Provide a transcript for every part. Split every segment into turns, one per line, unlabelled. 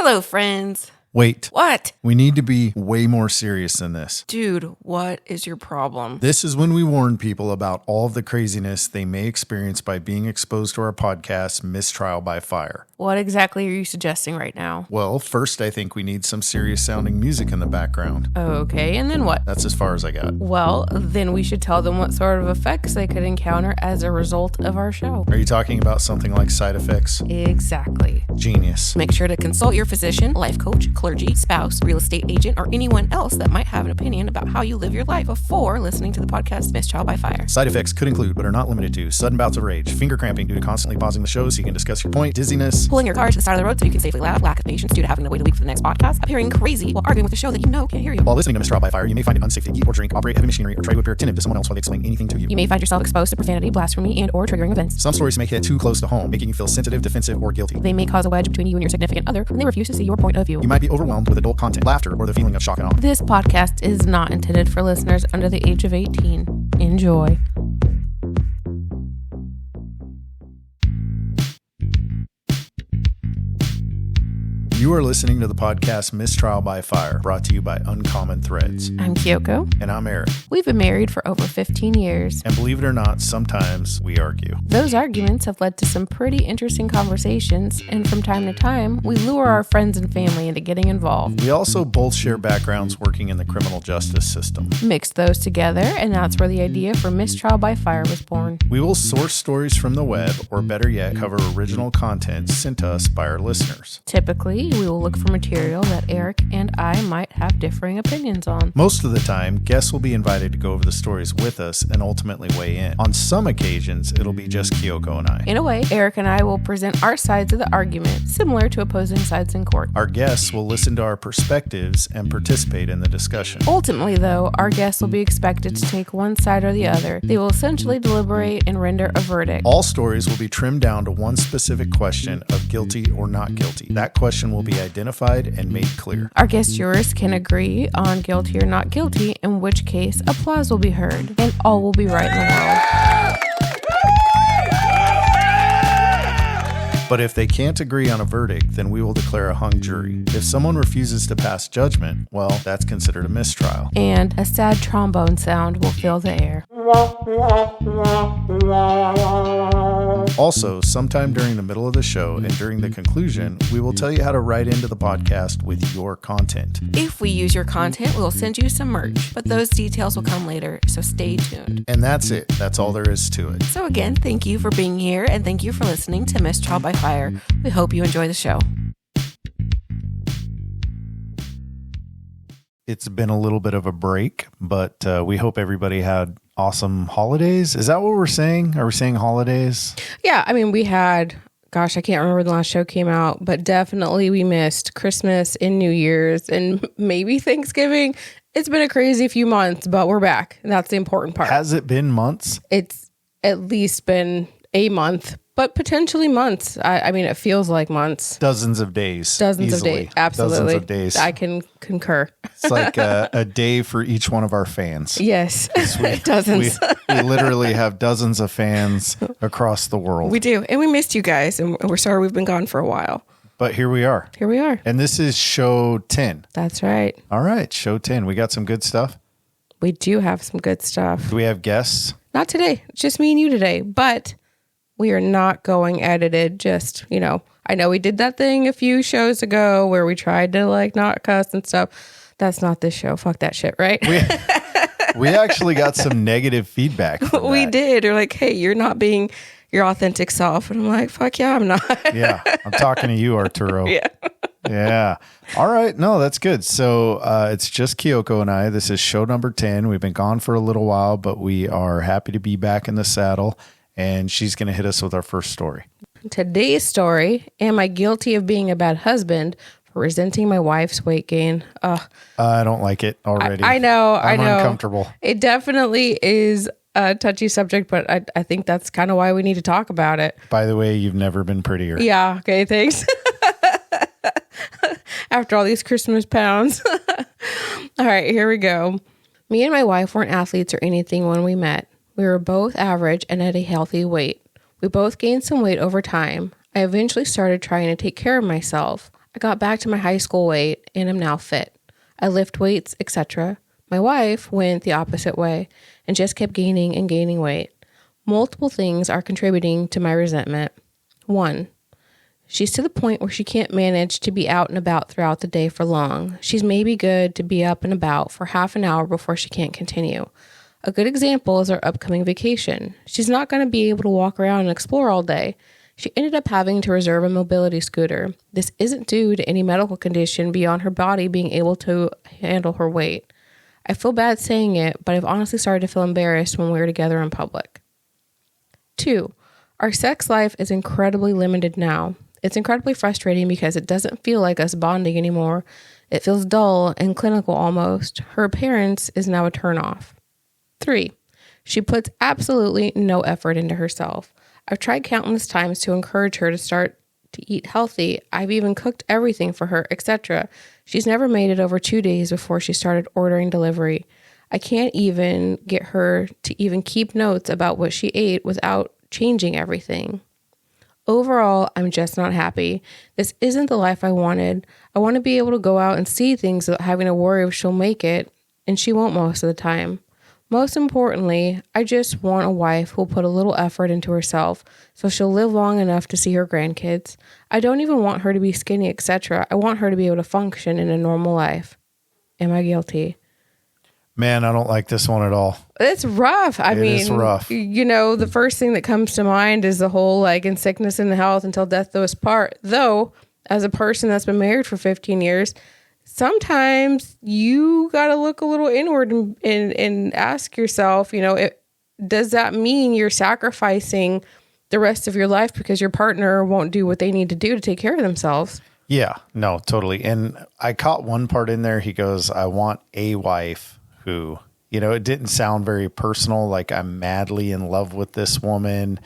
Hello, friends.
Wait.
What?
We need to be way more serious than this.
Dude, what is your problem?
This is when we warn people about all of the craziness they may experience by being exposed to our podcast, Mistrial by Fire.
What exactly are you suggesting right now?
Well, first, I think we need some serious sounding music in the background.
Okay, and then what?
That's as far as I got.
Well, then we should tell them what sort of effects they could encounter as a result of our show.
Are you talking about something like side effects?
Exactly.
Genius.
Make sure to consult your physician, life coach, clergy, spouse, real estate agent, or anyone else that might have an opinion about how you live your life before listening to the podcast Mistrial by Fire.
Side effects could include, but are not limited to, sudden bouts of rage, finger cramping due to constantly pausing the show so you can discuss your point, dizziness,
pulling your car to the side of the road so you can safely laugh, lack of patience due to having to wait a week for the next podcast, appearing crazy while arguing with a show that you know can't hear you.
While listening to Mistrial by Fire, you may find it unsafe to eat or drink, operate heavy machinery, or try to appear attentive to someone else while they explain anything to you.
You may find yourself exposed to profanity, blasphemy, and or triggering events.
Some stories may hit too close to home, making you feel sensitive, defensive, or guilty.
They may cause a wedge between you and your significant other when they refuse to see your point of view.
You might be overwhelmed with adult content, laughter, or the feeling of shock and awe.
This podcast is not intended for listeners under the age of 18. Enjoy.
You are listening to the podcast Mistrial by Fire, brought to you by Uncommon Threads.
I'm Kyoko.
And I'm Eric.
We've been married for over 15 years.
And believe it or not, sometimes we argue.
Those arguments have led to some pretty interesting conversations, and from time to time, we lure our friends and family into getting involved.
We also both share backgrounds working in the criminal justice system.
Mixed those together, and that's where the idea for Mistrial by Fire was born.
We will source stories from the web, or better yet, cover original content sent to us by our listeners.
Typically, we will look for material that Eric and I might have differing opinions on.
Most of the time, guests will be invited to go over the stories with us and ultimately weigh in. On some occasions, it'll be just Kyoko and I.
In a way, Eric and I will present our sides of the argument, similar to opposing sides in court.
Our guests will listen to our perspectives and participate in the discussion.
Ultimately, though, our guests will be expected to take one side or the other. They will essentially deliberate and render a verdict.
All stories will be trimmed down to one specific question of guilty or not guilty. That question will be identified and made clear.
Our guest jurors can agree on guilty or not guilty, in which case applause will be heard and all will be right in the world.
But if they can't agree on a verdict, then we will declare a hung jury. If someone refuses to pass judgment, well, that's considered a mistrial.
And a sad trombone sound will fill the air.
Also, sometime during the middle of the show and during the conclusion, we will tell you how to write into the podcast with your content.
If we use your content, we'll send you some merch, but those details will come later, so stay tuned.
And that's it. That's all there is to it.
So again, thank you for being here, and thank you for listening to Mistrial by Fire. We hope you enjoy the show.
It's been a little bit of a break, but we hope everybody had awesome holidays. Is that what we're saying? Are we saying holidays?
Yeah, I mean, we had, gosh, I can't remember when the last show came out, but definitely we missed Christmas and New Year's and maybe Thanksgiving. It's been a crazy few months, but we're back. And that's the important part.
Has it been months?
It's at least been a month, but potentially months. I mean, it feels like months.
Dozens of days.
Dozens of days. Absolutely.
Dozens of days.
I can concur.
It's like a day for each one of our fans.
Yes. Dozens.
We literally have dozens of fans across the world.
We do. And we missed you guys. And we're sorry we've been gone for a while.
But here we are.
Here we are.
And this is show 10.
That's right.
All right. Show 10. We got some good stuff.
We do have some good stuff.
Do we have guests?
Not today. It's just me and you today. But we are not going edited. Just, I know we did that thing a few shows ago where we tried to not cuss and stuff. That's not this show. Fuck that shit, right?
We actually got some negative feedback.
We did. They're like, hey, you're not being your authentic self. And I'm like, fuck yeah, I'm not.
Yeah. I'm talking to you, Arturo.
Yeah.
Yeah. All right. No, that's good. So it's just Kyoko and I. This is show number 10. We've been gone for a little while, but we are happy to be back in the saddle. And she's going to hit us with our first story.
Today's story, am I guilty of being a bad husband for resenting my wife's weight gain?
I don't like it already.
I know.
I'm uncomfortable.
It definitely is a touchy subject, but I think that's kind of why we need to talk about it.
By the way, you've never been prettier.
Yeah. Okay. Thanks. After all these Christmas pounds. All right, here we go. Me and my wife weren't athletes or anything when we met. We were both average and at a healthy weight. We both gained some weight over time. I eventually started trying to take care of myself. I got back to my high school weight and am now fit. I lift weights, etc. My wife went the opposite way and just kept gaining and gaining weight. Multiple things are contributing to my resentment. 1. She's to the point where she can't manage to be out and about throughout the day for long. She's maybe good to be up and about for half an hour before she can't continue. A good example is our upcoming vacation. She's not going to be able to walk around and explore all day. She ended up having to reserve a mobility scooter. This isn't due to any medical condition beyond her body being able to handle her weight. I feel bad saying it, but I've honestly started to feel embarrassed when we're together in public. 2. Our sex life is incredibly limited now. It's incredibly frustrating because it doesn't feel like us bonding anymore. It feels dull and clinical almost. Her appearance is now a turnoff. 3. She puts absolutely no effort into herself. I've tried countless times to encourage her to start to eat healthy. I've even cooked everything for her, etc. She's never made it over 2 days before she started ordering delivery. I can't even get her to even keep notes about what she ate without changing everything. Overall, I'm just not happy. This isn't the life I wanted. I want to be able to go out and see things without having to worry if she'll make it, and she won't most of the time. Most importantly, I just want a wife who'll put a little effort into herself so she'll live long enough to see her grandkids. I don't even want her to be skinny, etc. I want her to be able to function in a normal life. Am I guilty?
Man, I don't like this one at all.
It's rough. I mean,
it's rough.
You know, the first thing that comes to mind is the whole like in sickness and health until death do us part. Though, as a person that's been married for 15 years, sometimes you got to look a little inward and ask yourself, you know, does that mean you're sacrificing the rest of your life because your partner won't do what they need to do to take care of themselves?
Yeah, no, totally. And I caught one part in there. He goes, I want a wife who, you know, it didn't sound very personal. Like I'm madly in love with this woman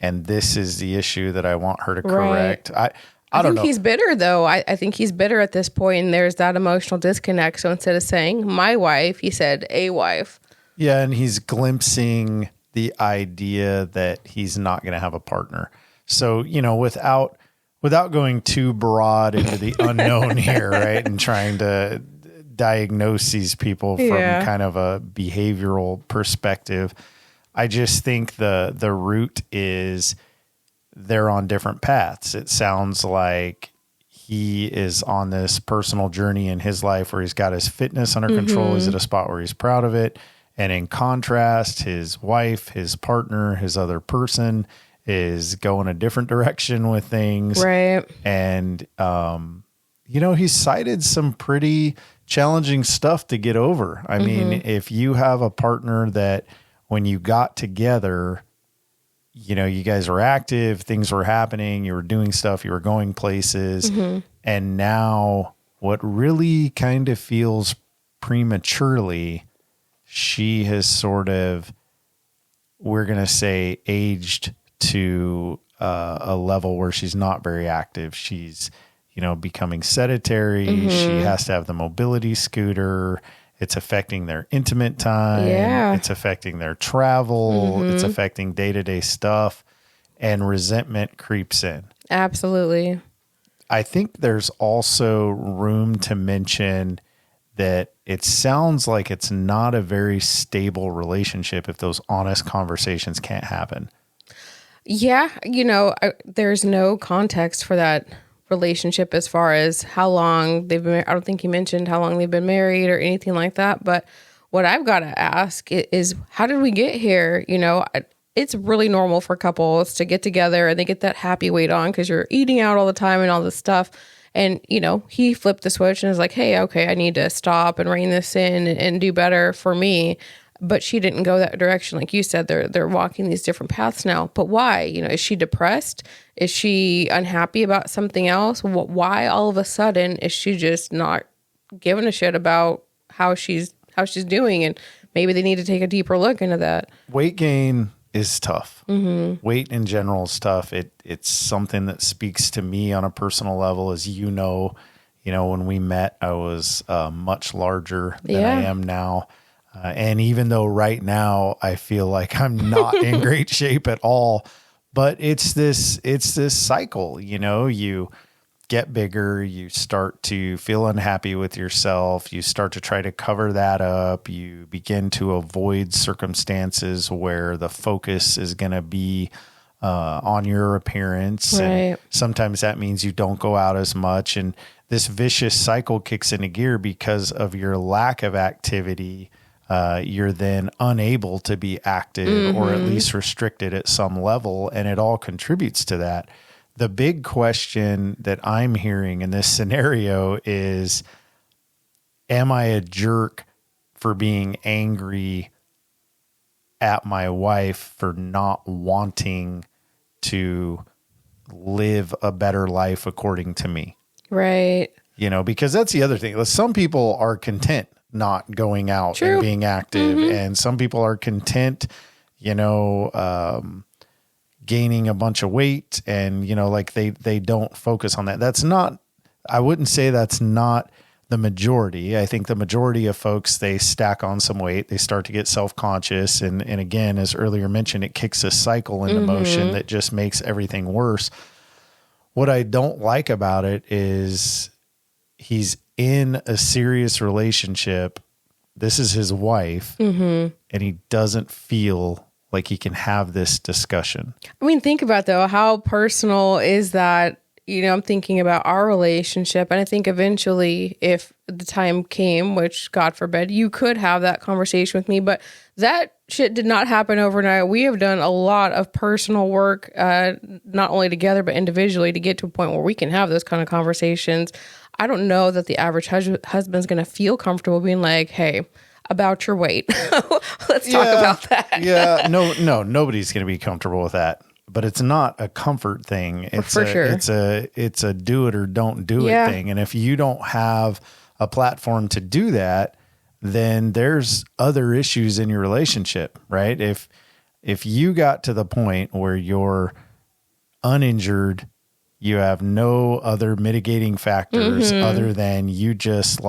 and this is the issue that I want her to correct.
Right. I think he's bitter, though. I think he's bitter at this point, and there's that emotional disconnect. So instead of saying my wife, he said a wife.
Yeah, and he's glimpsing the idea that he's not going to have a partner. So, you know, without going too broad into the unknown here, right, and trying to diagnose these people from kind of a behavioral perspective, I just think the root is they're on different paths. It sounds like he is on this personal journey in his life where he's got his fitness under control. He's at a spot where he's proud of it. And in contrast, his wife, his partner, his other person is going a different direction with things.
Right.
And, you know, he cited some pretty challenging stuff to get over. I mean, if you have a partner that when you got together, you know, you guys were active, things were happening, you were doing stuff, you were going places. And now what really kind of feels prematurely, she has sort of, we're going to say, aged to a level where she's not very active. She's, you know, becoming sedentary. She has to have the mobility scooter. It's affecting their intimate time.
Yeah.
It's affecting their travel. It's affecting day-to-day stuff. And resentment creeps in.
Absolutely.
I think there's also room to mention that it sounds like it's not a very stable relationship if those honest conversations can't happen.
Yeah. You know, there's no context for that relationship as far as how long they've been. I don't think you mentioned how long they've been married or anything like that. But what I've got to ask is, how did we get here? You know, it's really normal for couples to get together and they get that happy weight on because you're eating out all the time and all this stuff. And, you know, he flipped the switch and is like, hey, okay, I need to stop and rein this in and do better for me. But she didn't go that direction. Like you said, they're walking these different paths now. But why? You know, is she depressed? Is she unhappy about something else? Why all of a sudden is she just not giving a shit about how she's doing? And maybe they need to take a deeper look into that.
Weight gain is tough. Weight in general is tough. It's something that speaks to me on a personal level. As you know, when we met, I was much larger than I am now. And even though right now I feel like I'm not in great shape at all, but it's this cycle, you get bigger, you start to feel unhappy with yourself, you start to try to cover that up, you begin to avoid circumstances where the focus is going to be on your appearance.
Right.
And sometimes that means you don't go out as much. And this vicious cycle kicks into gear because of your lack of activity. You're then unable to be active or at least restricted at some level. And it all contributes to that. The big question that I'm hearing in this scenario is, am I a jerk for being angry at my wife for not wanting to live a better life according to me?
Right.
You know, because that's the other thing. Some people are content not going out and being active, and some people are content, gaining a bunch of weight, and like they don't focus on that. That's not, I wouldn't say that's not the majority. I think the majority of folks, they stack on some weight, they start to get self-conscious, and again, as earlier mentioned, it kicks a cycle into motion that just makes everything worse. What I don't like about it is he's in a serious relationship. This is his wife, and he doesn't feel like he can have this discussion. I
mean, think about though, how personal is that? I'm thinking about our relationship, and I think eventually, if the time came, which God forbid, you could have that conversation with me, but that shit did not happen overnight. We have done a lot of personal work, not only together, but individually, to get to a point where we can have those kind of conversations. I don't know that the average husband's going to feel comfortable being like, hey, about your weight. Let's talk about that.
Nobody's going to be comfortable with that. But it's not a comfort thing. It's
for sure.
It's a do it or don't do it thing. And if you don't have a platform to do that, then there's other issues in your relationship, right? If you got to the point where you're uninjured, you have no other mitigating factors other than you just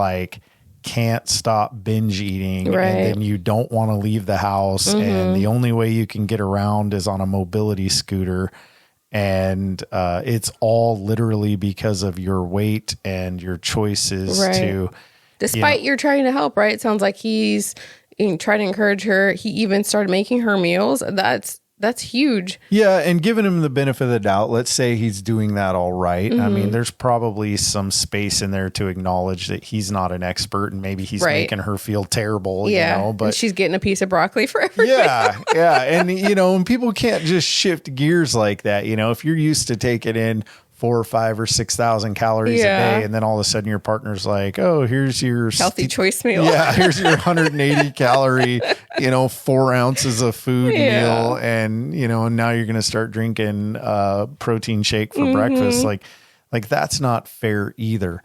can't stop binge eating,
right,
and then you don't want to leave the house, and the only way you can get around is on a mobility scooter, and it's all literally because of your weight and your choices to,
despite you're trying to help, right? It sounds like he's trying to encourage her. He even started making her meals. That's huge.
Yeah, and giving him the benefit of the doubt, let's say he's doing that all right. I mean, there's probably some space in there to acknowledge that he's not an expert, and maybe he's making her feel terrible, but
and she's getting a piece of broccoli for everything.
Yeah. And, and people can't just shift gears like that. If you're used to taking in 4 or 5 or 6,000 calories a day, and then all of a sudden your partner's like, oh, here's your
healthy choice meal.
Yeah, here's your 180 calorie, 4 ounces of food meal, and now you're gonna start drinking protein shake for breakfast. Like that's not fair either.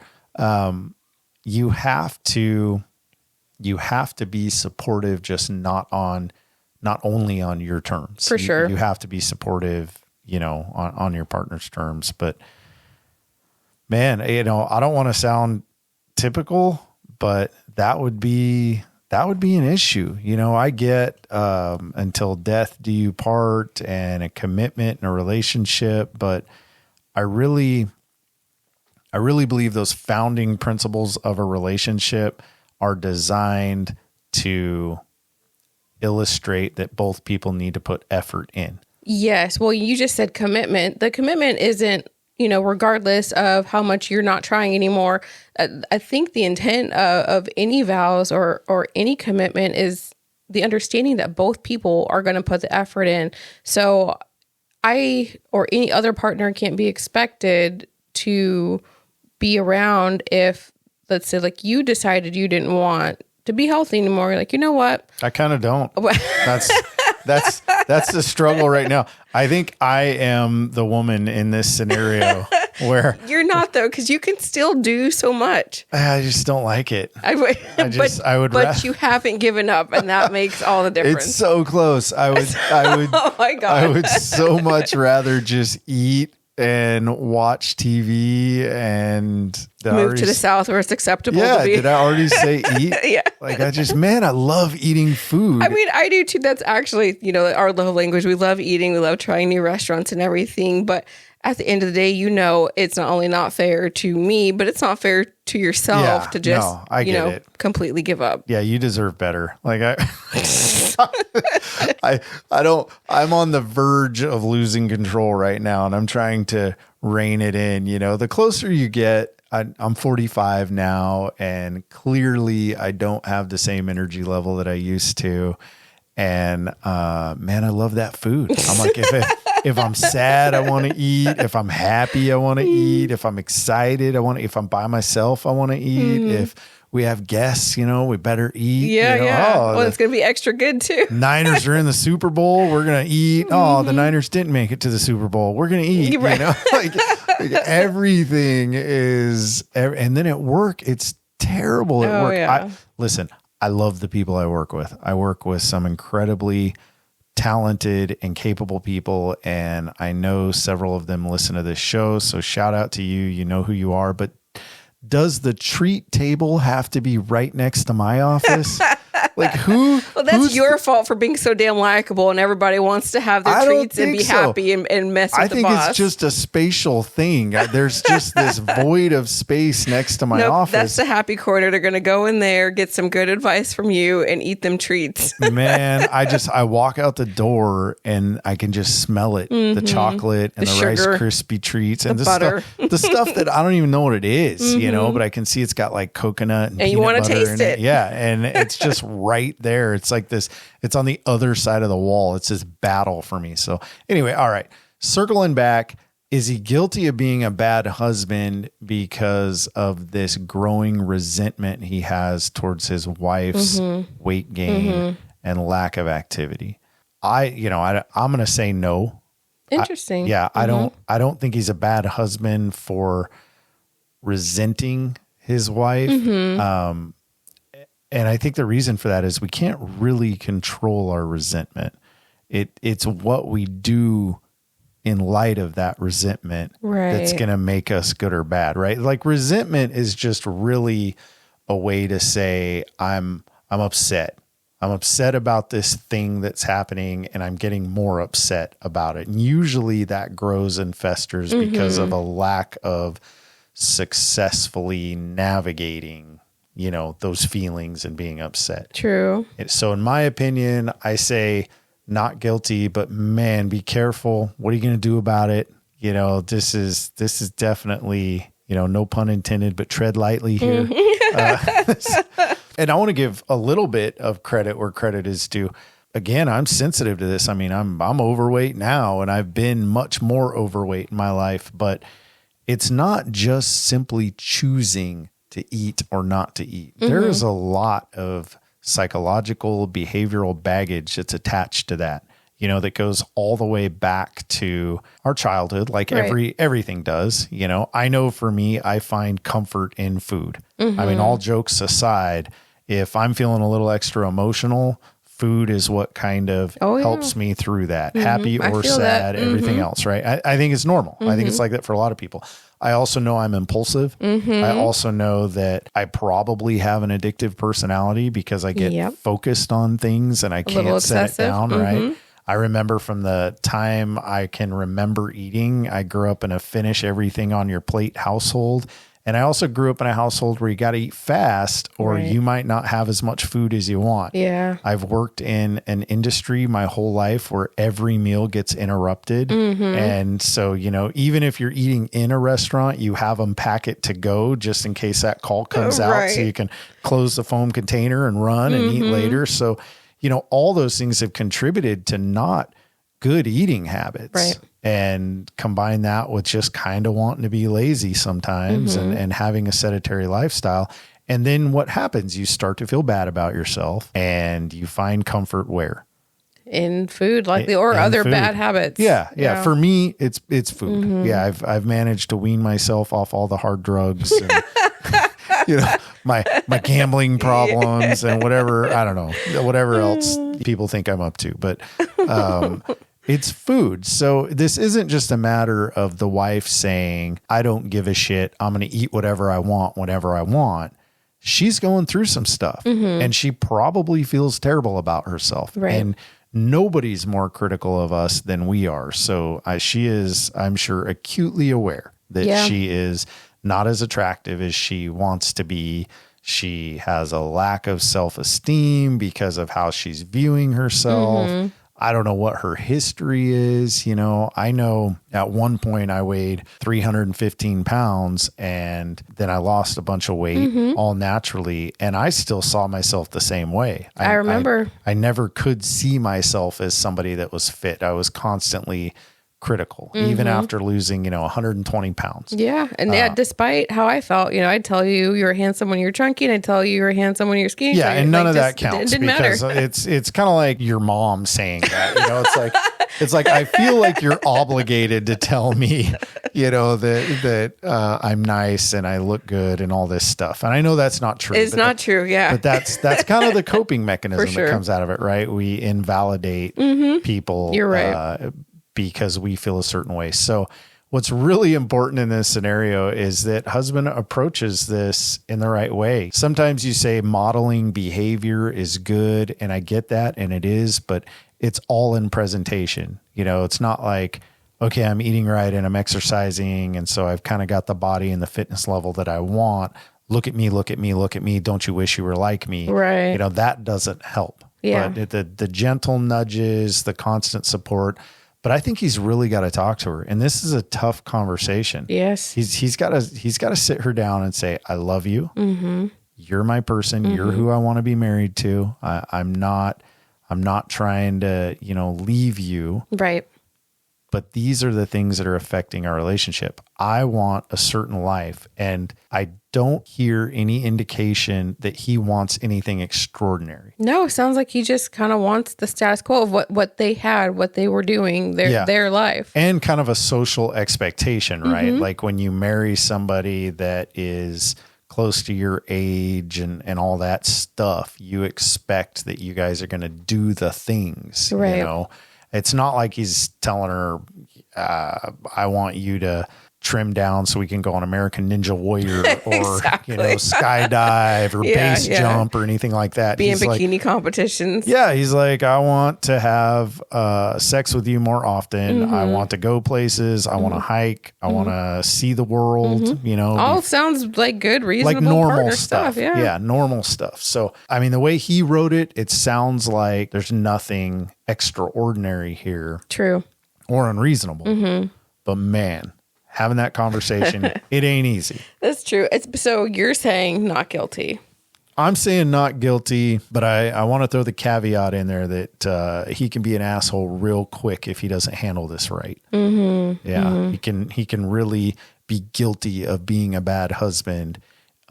You have to be supportive, just not only on your terms.
For sure.
You have to be supportive, on your partner's terms. But man, I don't want to sound typical, but that would be an issue. I get until death do you part and a commitment and a relationship, but I really believe those founding principles of a relationship are designed to illustrate that both people need to put effort in.
Yes. Well, you just said commitment. The commitment isn't, regardless of how much you're not trying anymore. I think the intent of any vows or any commitment is the understanding that both people are going to put the effort in. So I or any other partner can't be expected to be around if, let's say, you decided you didn't want to be healthy anymore. You're like, you know what?
I kind of don't. That's the struggle right now. I think I am the woman in this scenario where
you're not, though, because you can still do so much.
I just don't like it.
But you haven't given up, and that makes all the difference.
It's so close. I would.
Oh my God.
I would so much rather just eat and watch TV and
move to the South where it's acceptable to be.
Did I already say eat?
Yeah.
I love eating food.
I mean, I do too. That's actually, our love language. We love eating. We love trying new restaurants and everything. But at the end of the day, it's not only not fair to me, but it's not fair to yourself to just, completely give up.
Yeah, you deserve better. Like I'm on the verge of losing control right now, and I'm trying to rein it in. The closer you get, I'm 45 now, and clearly I don't have the same energy level that I used to. And man, I love that food. I'm like, if I'm sad, I want to eat. If I'm happy, I want to eat. If I'm excited, if I'm by myself, I want to eat. If we have guests, we better eat.
Yeah. Well, it's going to be extra good too.
Niners are in the Super Bowl. We're going to eat. Oh, the Niners didn't make it to the Super Bowl. We're going to eat,
right.
like everything is, and then at work, it's terrible at work.
Yeah.
Listen, I love the people I work with. I work with some incredibly talented and capable people, and I know several of them listen to this show. So shout out to you. You know who you are, but does the treat table have to be right next to my office? Like who?
Well, that's your fault for being so damn likable, and everybody wants to have their treats and be happy and mess with the boss.
I think it's just a spatial thing. There's just this void of space next to my office.
That's the happy corner. They're going to go in there, get some good advice from you, and eat them treats.
Man, I walk out the door and I can just smell it. The chocolate and the
sugar,
Rice Krispie treats and
the butter.
the stuff that I don't even know what it is, but I can see it's got like coconut and
you want to taste it.
Yeah. And it's just right there. It's like this, it's on the other side of the wall. It's this battle for me. So anyway, all right. Circling back, is he guilty of being a bad husband because of this growing resentment he has towards his wife's weight gain and lack of activity? I'm going to say no.
Interesting.
I don't think he's a bad husband for resenting his wife. And I think the reason for that is we can't really control our resentment. It's what we do in light of that resentment that's going to make us good or bad, right? Like resentment is just really a way to say, I'm upset. I'm upset about this thing that's happening, and I'm getting more upset about it. And usually that grows and festers because of a lack of successfully navigating, those feelings and being upset.
True.
So in my opinion, I say not guilty, but man, be careful. What are you going to do about it? This is definitely, no pun intended, but tread lightly here. And I want to give a little bit of credit where credit is due. Again, I'm sensitive to this. I mean, I'm overweight now, and I've been much more overweight in my life, but it's not just simply choosing to eat or not to eat. There is a lot of psychological, behavioral baggage that's attached to that, that goes all the way back to our childhood, like everything does. I know for me, I find comfort in food. I mean, all jokes aside, if I'm feeling a little extra emotional, food is what kind of helps me through that, happy or sad, everything else, right? I think it's normal. I think it's like that for a lot of people. I also know I'm impulsive. I also know that I probably have an addictive personality because I get focused on things and I can't set it down, right? I remember from the time I can remember eating, I grew up in a finish everything on your plate household. And I also grew up in a household where you got to eat fast or you might not have as much food as you want. Yeah. I've worked in an industry my whole life where every meal gets interrupted. And so, even if you're eating in a restaurant, you have them pack it to go just in case that call comes out so you can close the foam container and run and eat later. So, all those things have contributed to not good eating habits. And combine that with just kind of wanting to be lazy sometimes and having a sedentary lifestyle. And then what happens? You start to feel bad about yourself and you find comfort where?
In food, or other food. Bad habits.
Yeah. For me, it's food. Yeah. I've managed to wean myself off all the hard drugs and, my gambling problems and whatever, I don't know, whatever else people think I'm up to. But, it's food. So this isn't just a matter of the wife saying, I don't give a shit. I'm going to eat whatever I want, whenever I want. She's going through some stuff and she probably feels terrible about herself. And nobody's more critical of us than we are. So she is, I'm sure, acutely aware that she is not as attractive as she wants to be. She has a lack of self-esteem because of how she's viewing herself. I don't know what her history is. You know, I know at one point I weighed 315 pounds and then I lost a bunch of weight all naturally. And I still saw myself the same way.
I remember.
I never could see myself as somebody that was fit. I was constantly critical, even after losing, 120 pounds.
Yeah. And despite how I felt, I'd tell you were handsome when you're chunky and I'd tell you were handsome when you're skinny.
Yeah. And none of that counts
it didn't
because
matter.
it's kind of like your mom saying that, it's like, I feel like you're obligated to tell me, that I'm nice and I look good and all this stuff. And I know that's not true.
It's not true. Yeah.
But that's kind of the coping mechanism
sure.
that comes out of it, right? We invalidate people.
You're right.
Because we feel a certain way. So what's really important in this scenario is that husband approaches this in the right way. Sometimes you say modeling behavior is good, and I get that, and it is, but it's all in presentation. It's not like, okay, I'm eating right and I'm exercising, and so I've kind of got the body and the fitness level that I want. Look at me, look at me, look at me. Don't you wish you were like me?
Right.
That doesn't help.
Yeah.
But the gentle nudges, the constant support. But I think he's really got to talk to her. And this is a tough conversation.
Yes.
He's got to sit her down and say, I love you. You're my person. You're who I want to be married to. I'm not trying to, leave you.
Right.
But these are the things that are affecting our relationship. I want a certain life, and I don't hear any indication that he wants anything extraordinary.
No, it sounds like he just kind of wants the status quo of what they had, what they were doing, their life.
And kind of a social expectation, right? Like when you marry somebody that is close to your age and all that stuff, you expect that you guys are going to do the things,
right.
It's not like he's telling her, I want you to trim down so we can go on American Ninja Warrior or, skydive or base jump or anything like that.
Be in bikini competitions.
Yeah. He's like, I want to have sex with you more often. I want to go places. I want to hike. I want to see the world,
All sounds like good, reasonable,
like normal
partner
stuff.
Yeah.
Normal stuff. So, I mean, the way he wrote it, it sounds like there's nothing extraordinary here.
True.
Or unreasonable. But man, having that conversation, it ain't easy.
That's true. So you're saying not guilty.
I'm saying not guilty, but I want to throw the caveat in there that he can be an asshole real quick if he doesn't handle this right. He can really be guilty of being a bad husband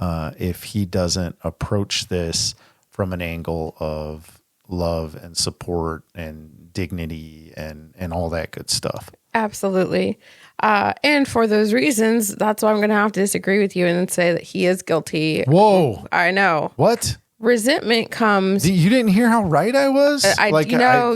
if he doesn't approach this from an angle of love and support and dignity and all that good stuff.
Absolutely. And for those reasons, that's why I'm going to have to disagree with you and say that he is guilty.
Whoa.
I know.
What?
Resentment comes.
You didn't hear how right I was? I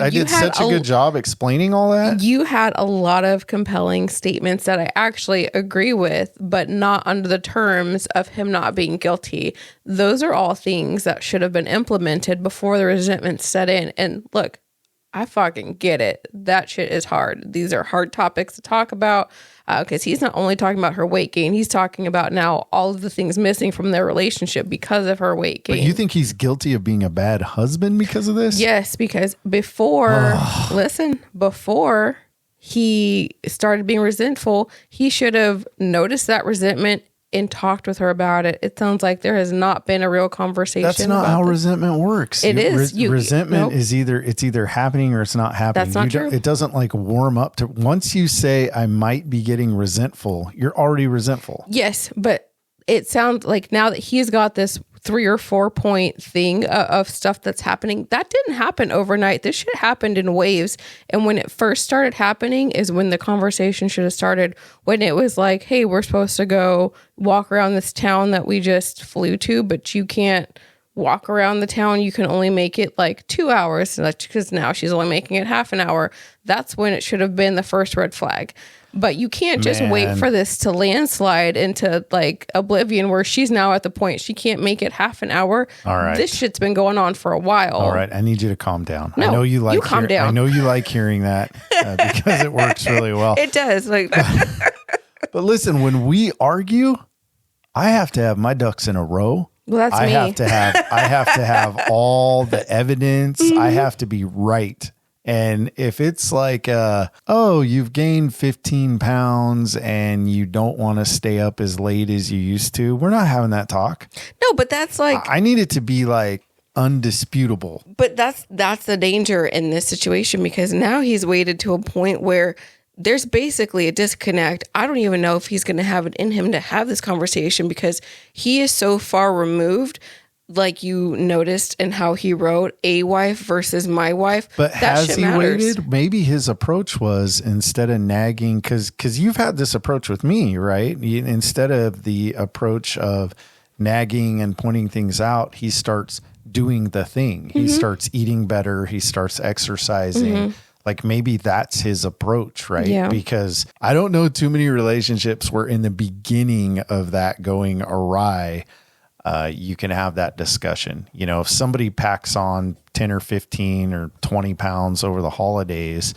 did such a good job explaining all that.
You had a lot of compelling statements that I actually agree with, but not under the terms of him not being guilty. Those are all things that should have been implemented before the resentment set in. And look, I fucking get it. That shit is hard. These are hard topics to talk about because he's not only talking about her weight gain. He's talking about now all of the things missing from their relationship because of her weight gain.
But you think he's guilty of being a bad husband because of this?
Yes, because before he started being resentful, he should have noticed that resentment and talked with her about it. It sounds like there has not been a real conversation.
That's not how resentment works.
It is.
Resentment is either happening or it's not happening.
That's not true.
It doesn't like warm up to, once you say I might be getting resentful, you're already resentful.
Yes, but it sounds like now that he's got this 3 or 4 point thing of stuff that's happening, that didn't happen overnight. This shit happened in waves. And when it first started happening is when the conversation should have started, when it was like, hey, we're supposed to go walk around this town that we just flew to, but you can't walk around the town, you can only make it like 2 hours because now she's only making it half an hour. That's when it should have been the first red flag. But you can't just wait for this to landslide into like oblivion where she's now at the point she can't make it half an hour.
All right.
This shit's been going on for a while.
All right. I need you to calm down.
No,
I know you like
calm down.
I know you like hearing that because it works really well.
It does. Like
But listen, when we argue, I have to have my ducks in a row.
Well, that's me.
I have to have all the evidence. I have to be right. And if it's like, oh, you've gained 15 pounds and you don't want to stay up as late as you used to, we're not having that talk.
No, but that's like,
I need it to be like undisputable.
but that's the danger in this situation because now he's waited to a point where there's basically a disconnect. I don't even know if he's going to have it in him to have this conversation because he is so far removed. Like you noticed in how he wrote a wife versus my wife.
But
that
has
shit
he
matters.
waited? Maybe his approach was instead of nagging, because you've had this approach with me, right? Instead of the approach of nagging and pointing things out, he starts doing the thing. He starts eating better. He starts exercising. Like maybe that's his approach, right?
Yeah.
Because I don't know too many relationships where in the beginning of that going awry, you can have that discussion. You know, if somebody packs on 10 or 15 or 20 pounds over the holidays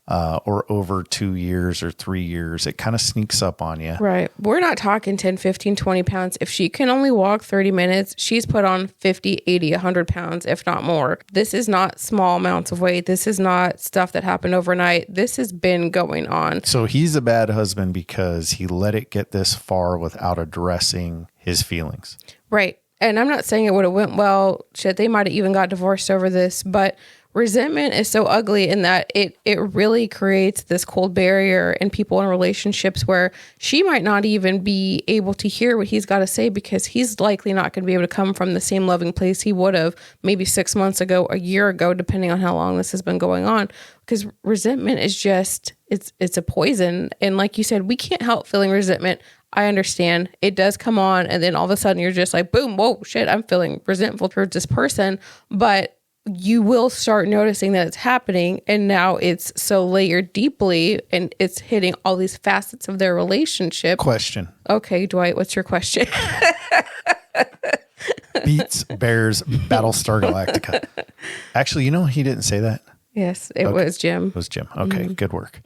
or over 2 years or 3 years, it kind of sneaks up on you.
Right. We're not talking 10, 15, 20 pounds. If she can only walk 30 minutes, she's put on 50, 80, 100 pounds, if not more. This is not small amounts of weight. This is not stuff that happened overnight. This has been going on.
So he's a bad husband because he let it get this far without addressing his feelings.
Right. And I'm not saying it would have went well. Shit, they might have even got divorced over this. But resentment is so ugly in that it really creates this cold barrier in people in relationships where she might not even be able to hear what he's got to say because he's likely not going to be able to come from the same loving place he would have maybe 6 months ago, a year ago, depending on how long this has been going on. Because resentment is just, it's a poison. And like you said, we can't help feeling resentment. I understand it does come on and then all of a sudden you're just like, boom, whoa, shit, I'm feeling resentful towards this person. But you will start noticing that it's happening and now it's so layered deeply and it's hitting all these facets of their relationship.
Question.
Okay, Dwight, what's your question?
Beats, Bears, Battlestar Galactica. Actually, you know, he didn't say that.
Yes, it was Jim.
It was Jim. Okay, good work.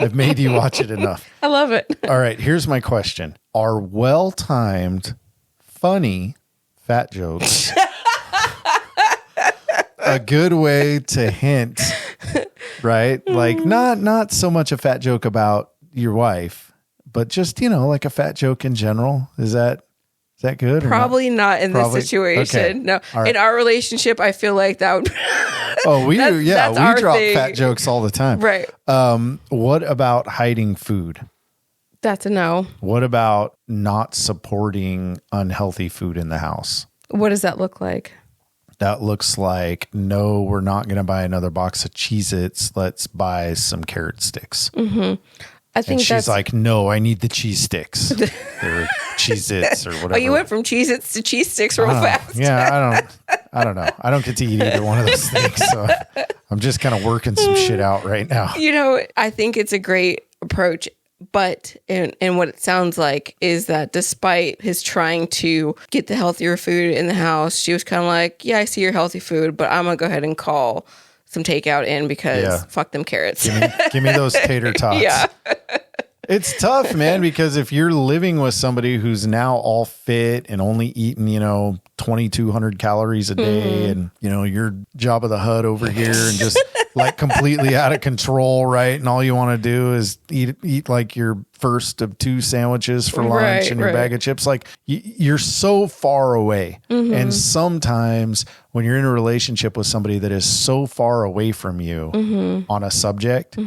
I've made you watch it enough.
I love it.
All right, here's my question. Are well-timed, funny fat jokes a good way to hint, right? Like not so much a fat joke about your wife, but just, you know, like a fat joke in general. Is that good?
Probably not in this situation.
Okay.
No.
Right.
In our relationship, I feel like that would
Oh, we do. Yeah,
that's
we
our
drop
thing.
fat jokes all the time.
Right.
What about hiding food?
That's a no.
What about not supporting unhealthy food in the house?
What does that look like?
That looks like, no, we're not going to buy another box of Cheez-Its. Let's buy some carrot sticks.
Mm-hmm. I think
and she's like, no, I need the cheese sticks. They're Cheez-Its or whatever.
Oh, you went from Cheez-Its to cheese sticks real fast.
Yeah, I don't know. I don't get to eat either one of those things. So I'm just kind of working some shit out right now.
You know, I think it's a great approach. But and what it sounds like is that despite his trying to get the healthier food in the house, she was kind of like, yeah, I see your healthy food, but I'm going to go ahead and call some takeout in because fuck them carrots.
Give me those tater tots.
Yeah.
It's tough, man, because if you're living with somebody who's now all fit and only eating, 2,200 calories a day and, you're Jabba the Hutt over here and just like completely out of control, right? And all you want to do is eat like your first of 2 sandwiches for lunch and your bag of chips. Like you're so far away. And sometimes when you're in a relationship with somebody that is so far away from you on a subject,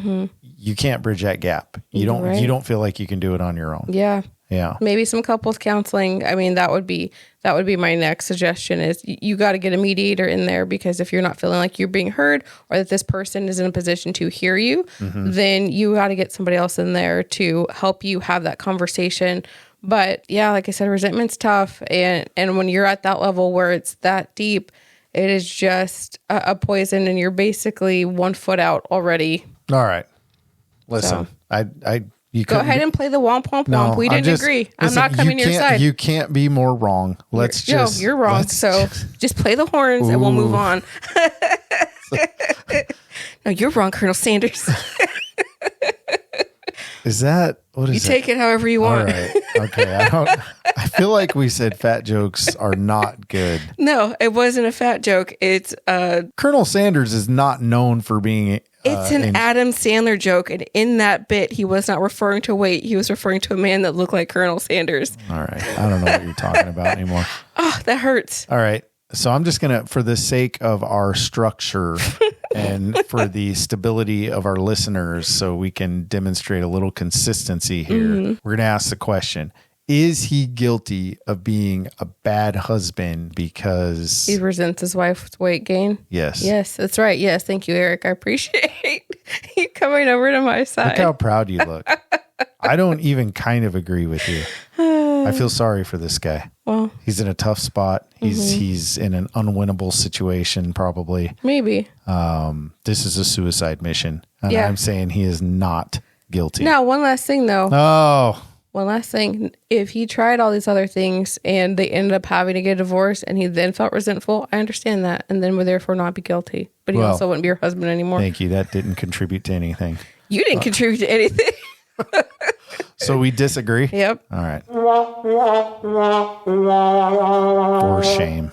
you can't bridge that gap. You don't feel like you can do it on your own.
Yeah.
Yeah.
Maybe some couples counseling. I mean, that would be my next suggestion is you got to get a mediator in there, because if you're not feeling like you're being heard or that this person is in a position to hear you, then you got to get somebody else in there to help you have that conversation But yeah, like I said, resentment's tough. And when you're at that level where it's that deep, it is just a poison and you're basically 1 foot out already.
All right. Listen,
So. You go ahead and play the womp womp womp.
No,
We didn't agree. I'm not coming to your side.
You can't be more wrong.
You're wrong. So just play the horns and we'll move on. No, you're wrong, Colonel Sanders.
Is that what is
you take it however you want?
All right. Okay. I feel like we said fat jokes are not good.
No, it wasn't a fat joke. It's
Colonel Sanders is not known for being.
It's an Adam Sandler joke, and in that bit, he was not referring to weight. He was referring to a man that looked like Colonel Sanders.
All right. I don't know what you're talking about anymore.
Oh, that hurts.
All right. So I'm just going to, for the sake of our structure and for the stability of our listeners, so we can demonstrate a little consistency here, we're going to ask the question. Is he guilty of being a bad husband because
he resents his wife's weight gain?
Yes.
Yes, that's right. Yes. Thank you, Eric. I appreciate you coming over to my side.
Look how proud you look. I don't even kind of agree with you. I feel sorry for this guy. Well, he's in a tough spot. He's in an unwinnable situation, probably.
Maybe.
This is a suicide mission. And I'm saying he is not guilty.
Now, one last thing, though.
Oh.
One last thing. If he tried all these other things and they ended up having to get a divorce and he then felt resentful, I understand that. And then would therefore not be guilty. But he also wouldn't be your husband anymore.
Thank you. That didn't contribute to anything.
You didn't contribute to anything.
So we disagree?
Yep.
All right. For shame.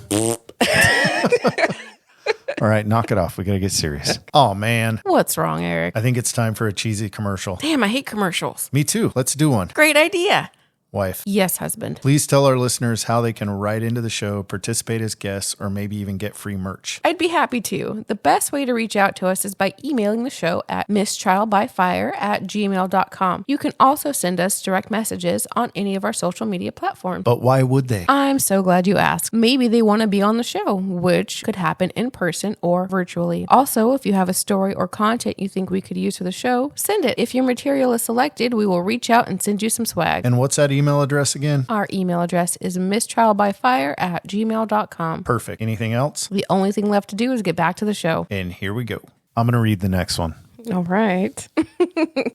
All right, knock it off. We got to get serious. Oh, man.
What's wrong, Eric?
I think it's time for a cheesy commercial.
Damn, I hate commercials.
Me too. Let's do one.
Great idea.
Wife.
Yes, husband.
Please tell our listeners how they can write into the show, participate as guests, or maybe even get free merch.
I'd be happy to. The best way to reach out to us is by emailing the show at mistrialbyfire@gmail.com. You can also send us direct messages on any of our social media platforms.
But why would they?
I'm so glad you asked. Maybe they want to be on the show, which could happen in person or virtually. Also, if you have a story or content you think we could use for the show, send it. If your material is selected, we will reach out and send you some swag.
And what's that email address again?
Our email address is mistrialbyfire@gmail.com.
Perfect. Anything else?
The only thing left to do is get back to the show.
And here we go. I'm going to read the next one.
All right.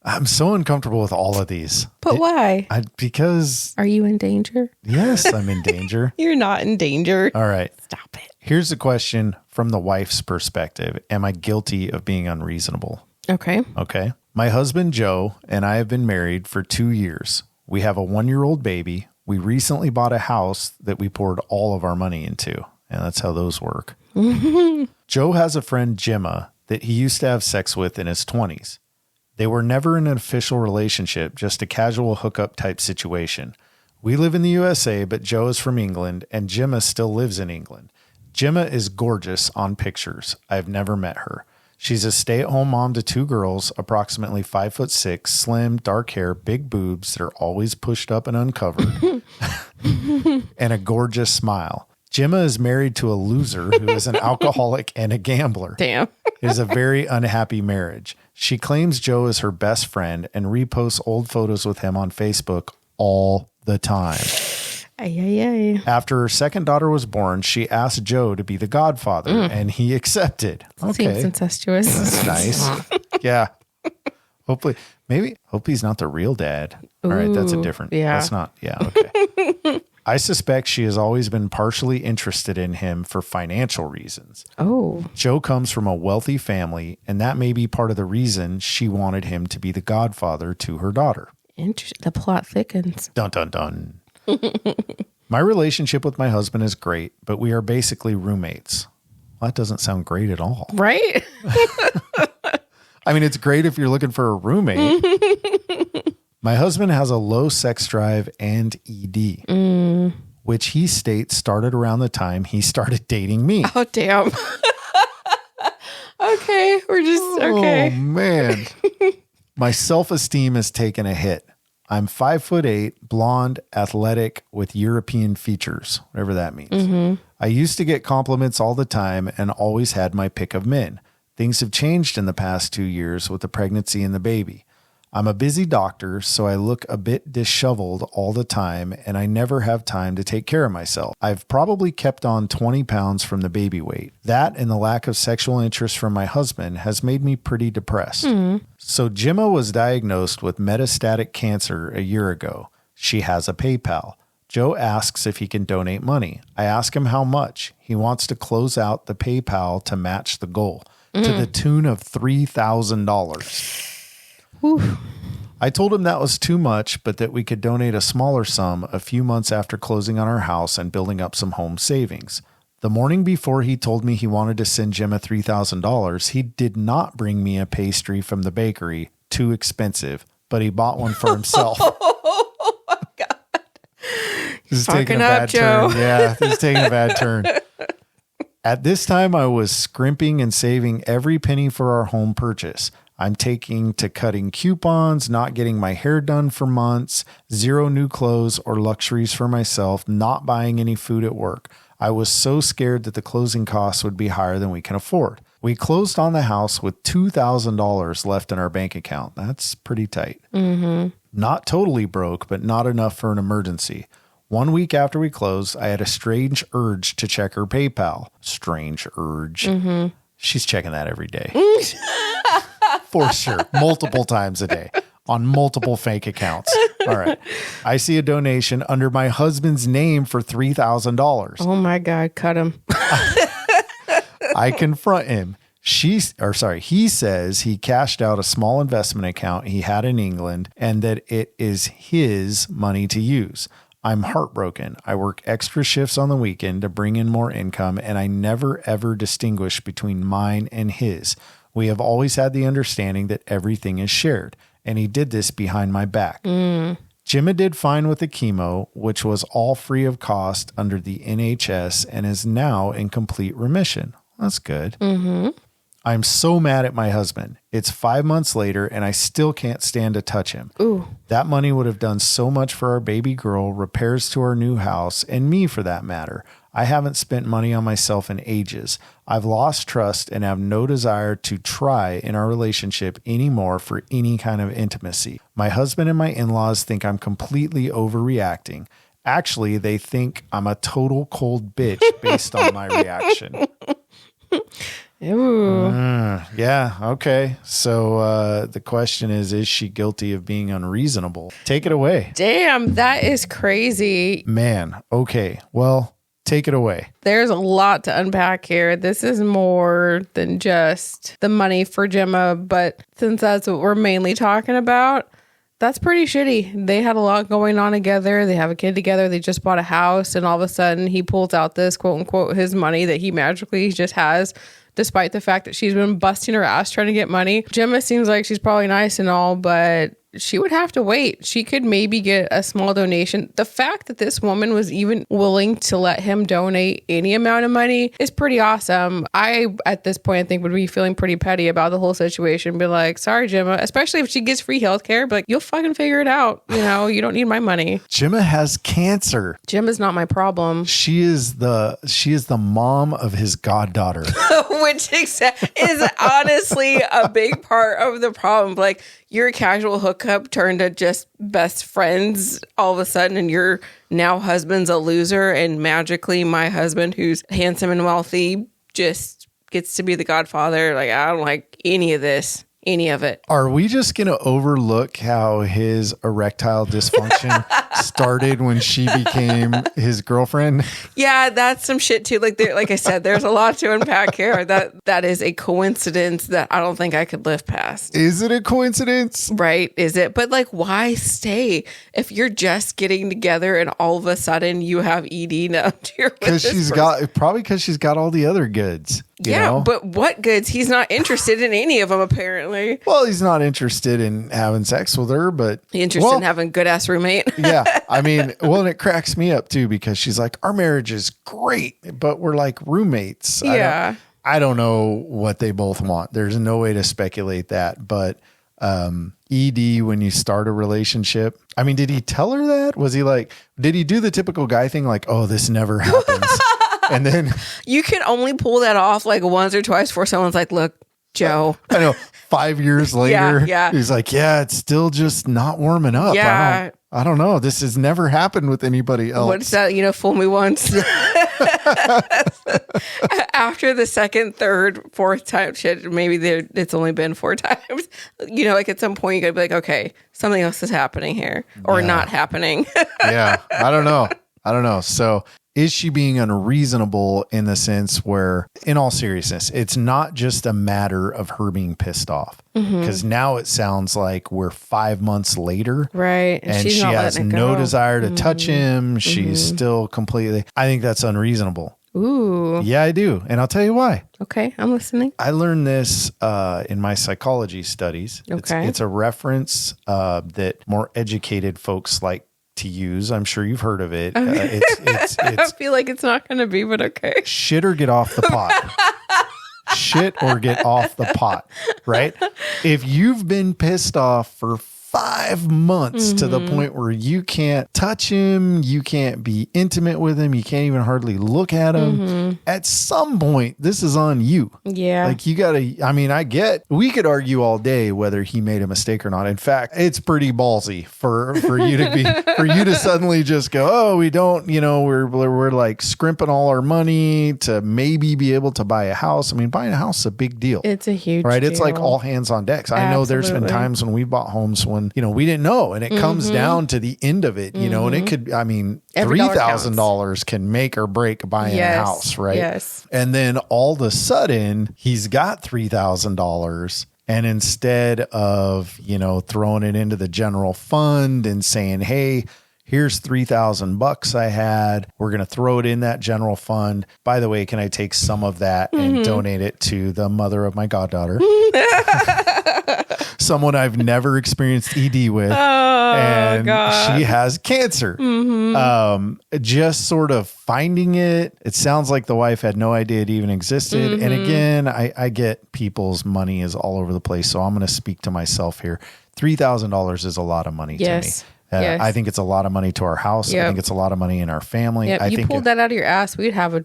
I'm so uncomfortable with all of these.
But why?
Because...
Are you in danger?
Yes, I'm in danger.
You're not in danger.
All right.
Stop it.
Here's the question from the wife's perspective. Am I guilty of being unreasonable?
Okay.
Okay. My husband, Joe, and I have been married for 2 years. We have a 1-year-old baby. We recently bought a house that we poured all of our money into. And that's how those work. Joe has a friend, Gemma, that he used to have sex with in his 20s. They were never in an official relationship, just a casual hookup type situation. We live in the USA, but Joe is from England, and Gemma still lives in England. Gemma is gorgeous on pictures. I've never met her. She's a stay-at-home mom to 2 girls, approximately 5'6", slim, dark hair, big boobs that are always pushed up and uncovered, and a gorgeous smile. Gemma is married to a loser who is an alcoholic and a gambler.
Damn.
It is a very unhappy marriage. She claims Joe is her best friend and reposts old photos with him on Facebook all the time. After her second daughter was born, she asked Joe to be the godfather, and he accepted. Okay.
Seems incestuous.
That's nice. Yeah. Hope he's not the real dad. All right, that's a different.
Yeah.
That's not. Yeah, okay. I suspect she has always been partially interested in him for financial reasons.
Oh.
Joe comes from a wealthy family, and that may be part of the reason she wanted him to be the godfather to her daughter.
Interesting. The plot thickens.
Dun, dun, dun. My relationship with my husband is great, but we are basically roommates. Well, that doesn't sound great at all.
Right?
I mean, it's great if you're looking for a roommate. My husband has a low sex drive and ED, which he states started around the time he started dating me.
Oh, damn. Okay. Okay.
Oh, man. My self-esteem has taken a hit. I'm 5'8", blonde, athletic, with European features, whatever that means. I used to get compliments all the time and always had my pick of men. Things have changed in the past 2 years with the pregnancy and the baby. I'm a busy doctor, so I look a bit disheveled all the time, and I never have time to take care of myself. I've probably kept on 20 pounds from the baby weight. That and the lack of sexual interest from my husband has made me pretty depressed. So Gemma was diagnosed with metastatic cancer a year ago. She has a PayPal. Joe asks if he can donate money. I ask him how much. He wants to close out the PayPal to match the goal, to the tune of $3,000. I told him that was too much, but that we could donate a smaller sum a few months after closing on our house and building up some home savings. The morning before he told me he wanted to send Gemma $3,000, he did not bring me a pastry from the bakery, too expensive, but he bought one for himself.
Oh my God.
This is taking a bad turn. Yeah, this is taking a bad turn. At this time, I was scrimping and saving every penny for our home purchase. I'm taking to cutting coupons, not getting my hair done for months, 0 new clothes or luxuries for myself, not buying any food at work. I was so scared that the closing costs would be higher than we can afford. We closed on the house with $2,000 left in our bank account. That's pretty tight. Not totally broke, but not enough for an emergency. 1 week after we closed, I had a strange urge to check her PayPal. Strange urge. She's checking that every day. For sure. Multiple times a day on multiple fake accounts. All right. I see a donation under my husband's name for $3,000.
Oh my God. Cut him.
I confront him. He says he cashed out a small investment account he had in England and that it is his money to use. I'm heartbroken. I work extra shifts on the weekend to bring in more income, and I never ever distinguish between mine and his. We have always had the understanding that everything is shared, and he did this behind my back. Gemma did fine with the chemo, which was all free of cost under the NHS and is now in complete remission. That's good. I'm so mad at my husband. It's 5 months later, and I still can't stand to touch him. That money would have done so much for our baby girl, repairs to our new house, and me for that matter. I haven't spent money on myself in ages. I've lost trust and have no desire to try in our relationship anymore for any kind of intimacy. My husband and my in-laws think I'm completely overreacting. Actually, they think I'm a total cold bitch based on my reaction. Yeah. Okay. So the question is she guilty of being unreasonable? Take it away.
Damn, that is crazy.
Man. Okay. Well, take it away.
There's a lot to unpack here. This is more than just the money for Gemma, but since that's what we're mainly talking about, that's pretty shitty. They had a lot going on together. They have a kid together. They just bought a house, and all of a sudden he pulls out this quote unquote his money that he magically just has, despite the fact that she's been busting her ass trying to get money. Gemma seems like she's probably nice and all, but she would have to wait. She could maybe get a small donation. The fact that this woman was even willing to let him donate any amount of money is pretty awesome. I, at this point, I think would be feeling pretty petty about the whole situation. Be like, sorry, Gemma, especially if she gets free healthcare, but like, you'll fucking figure it out. You know, you don't need my money.
Gemma has cancer.
Gemma's not my problem.
She is the mom of his goddaughter.
Which is honestly a big part of the problem. Like, your casual hookup turned to just best friends all of a sudden, and your now husband's a loser, and magically my husband, who's handsome and wealthy, just gets to be the godfather. Like, I don't like any of this. Any of it. Are
we just going to overlook how his erectile dysfunction started when she became his girlfriend?
Yeah, that's some shit too. Like I said, there's a lot to unpack here. That is a coincidence that I don't think I could live past.
Is it a coincidence?
Right. Is it? But like, why stay if you're just getting together and all of a sudden you have ED now?
Because she's got all the other goods. You know?
But what goods? He's not interested in any of them, apparently.
Well, he's not interested in having sex with her, but
he's interested in having a good ass roommate.
Yeah. I mean, and it cracks me up too, because she's like, our marriage is great, but we're like roommates.
Yeah.
I don't know what they both want. There's no way to speculate that, but ED, when you start a relationship, I mean, did he tell her that? Was he like, did he do the typical guy thing? Like, oh, this never happens. And then
you can only pull that off like once or twice before someone's like, look, Joe.
I know. 5 years later,
yeah.
he's like, yeah, it's still just not warming up.
Yeah.
I don't know. This has never happened with anybody else.
What's that? Fool me once. After the second, third, fourth time, shit, maybe it's only been 4 times. Like at some point you gotta be like, okay, something else is happening here or not happening.
Yeah. I don't know. So is she being unreasonable in the sense where, in all seriousness, it's not just a matter of her being pissed off? Because now it sounds like we're 5 months later.
Right.
And she has no desire to touch him. She's still completely, I think that's unreasonable.
Ooh.
Yeah, I do. And I'll tell you why.
Okay, I'm listening.
I learned this in my psychology studies.
Okay.
It's a reference that more educated folks like to use. I'm sure you've heard of it. It's
I feel like it's not going to be, but okay.
Shit or get off the pot. Shit or get off the pot, right? If you've been pissed off for 5 months to the point where you can't touch him, you can't be intimate with him, you can't even hardly look at him, at some point, this is on you.
Yeah.
Like you gotta, we could argue all day whether he made a mistake or not. In fact, it's pretty ballsy for you to be, for you to suddenly just go, oh, we don't, we're like scrimping all our money to maybe be able to buy a house. I mean, buying a house is a big deal.
It's a huge
right?
deal.
It's like all hands on decks. I know there's been times when we bought homes when, we didn't know. And it comes down to the end of it, and it could, $3,000 can make or break buying a house, right?
Yes.
And then all of a sudden he's got $3,000. And instead of, throwing it into the general fund and saying, hey, here's $3,000 I had, we're going to throw it in that general fund. By the way, can I take some of that and donate it to the mother of my goddaughter? Someone I've never experienced ED with. And God. She has cancer. Just sort of finding it. It sounds like the wife had no idea it even existed. And again, I get people's money is all over the place. So I'm going to speak to myself here. $3,000 is a lot of money to me. Yes. I think it's a lot of money to our house. I think it's a lot of money in our family.
Yep. You pulled that out of your ass, we'd have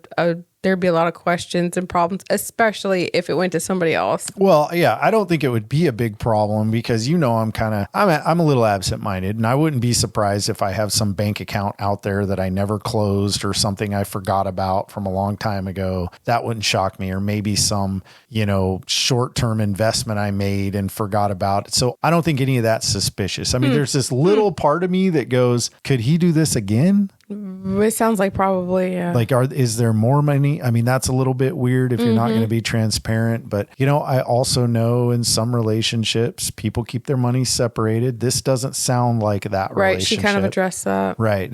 there'd be a lot of questions and problems, especially if it went to somebody else.
Well, yeah, I don't think it would be a big problem because I'm a little absent-minded, and I wouldn't be surprised if I have some bank account out there that I never closed or something I forgot about from a long time ago. That wouldn't shock me, or maybe some, short-term investment I made and forgot about. So I don't think any of that's suspicious. I mean, there's this little part of me that goes, could he do this again?
It sounds like probably, yeah.
Like, is there more money? I mean, that's a little bit weird if you're not going to be transparent. But, I also know in some relationships, people keep their money separated. This doesn't sound like that
right,
relationship.
She kind of addressed that.
Right.